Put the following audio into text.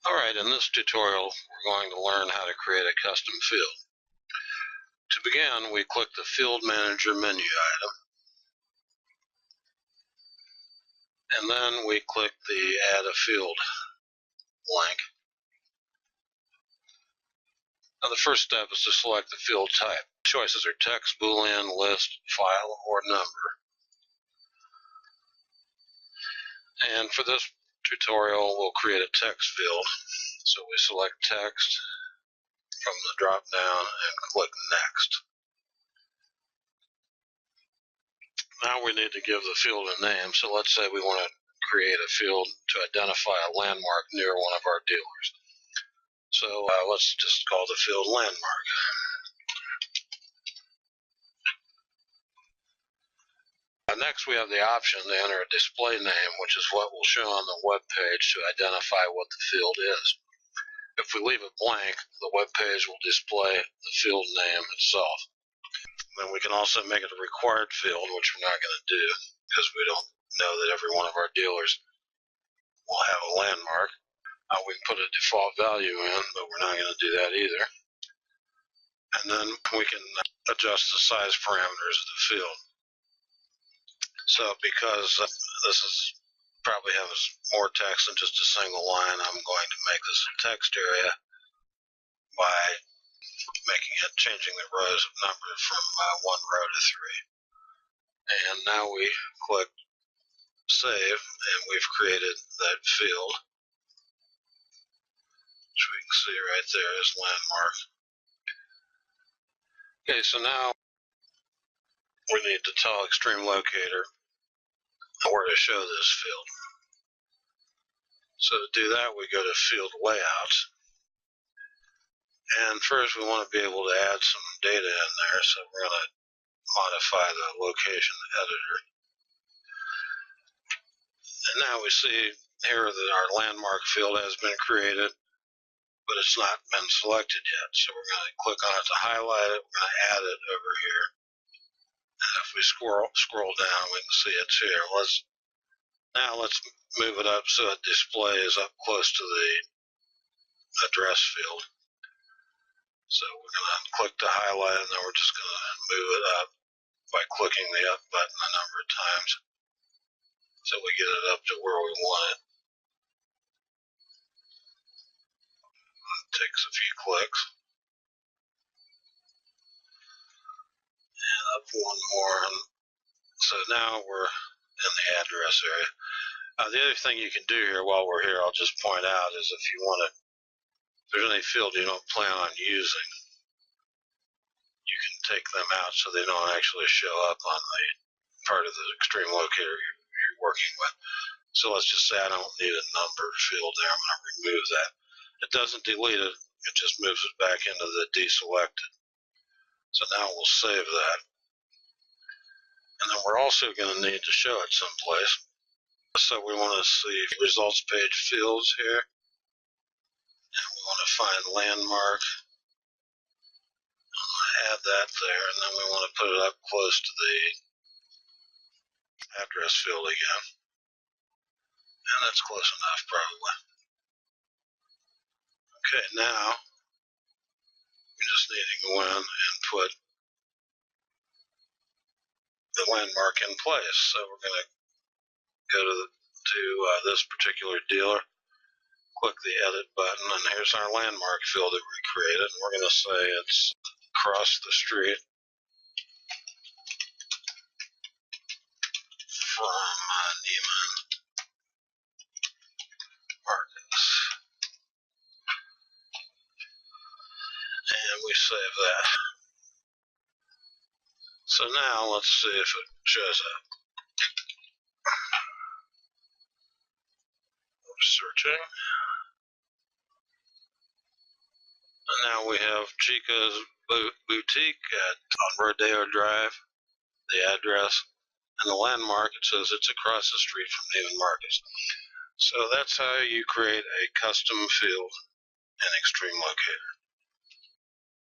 Alright, in this tutorial we're going to learn how to create a custom field. To begin, we click the Field Manager menu item, and then we click the Add a Field link. Now the first step is to select the field type. Choices are text, boolean, list, file, or number. And for this tutorial we'll create a text field. So we select text from the drop down and click next. Now we need to give the field a name. So let's say we want to create a field to identify a landmark near one of our dealers. So let's just call the field landmark. Next we have the option to enter a display name, which is what will show on the web page to identify what the field is. If we leave it blank, the web page will display the field name itself. Then we can also make it a required field, which we're not going to do because we don't know that every one of our dealers will have a landmark. We can put a default value in, but we're not going to do that either. And then we can adjust the size parameters of the field. So because this is probably has more text than just a single line, I'm going to make this a text area by changing the rows of number from 1 row to 3. And now we click Save, and we've created that field, which we can see right there as landmark. Okay, so now we need to tell Xtreme Locator where to show this field. So to do that, we go to Field Layouts. And first we want to be able to add some data in there, so we're going to modify the location editor. And now we see here that our landmark field has been created, but it's not been selected yet. So we're going to click on it to highlight it. We're going to add it over here. And if we scroll down, we can see it's here. Let's move it up so it displays up close to the address field. So we're going to click to highlight, and then we're just going to move it up by clicking the up button a number of times so we get it up to where we want it. It takes a few clicks. And up one more. So now we're in the address area. The other thing you can do here while we're here, I'll just point out, is if you want to, if there's any field you don't plan on using, you can take them out so they don't actually show up on the part of the Xtreme Locator you're working with. So let's just say I don't need a number field there. I'm going to remove that. It doesn't delete it, it just moves it back into the deselected. So now we'll save that. And then we're also going to need to show it someplace. So we want to see results page fields here. And we want to find landmark. Add that there, and then we want to put it up close to the address field again. And that's close enough, probably. Okay, now we just need to go in and put the landmark in place. So we're going to go to this particular dealer, click the edit button, and here's our landmark field that we created. And we're going to say it's across the street from Neiman Marcus. And we save that. So now let's see if it shows up. We're searching. And now we have Chica's Boutique on Rodeo Drive, the address, and the landmark. It says it's across the street from Neiman Marcus. So that's how you create a custom field in Xtreme Locator.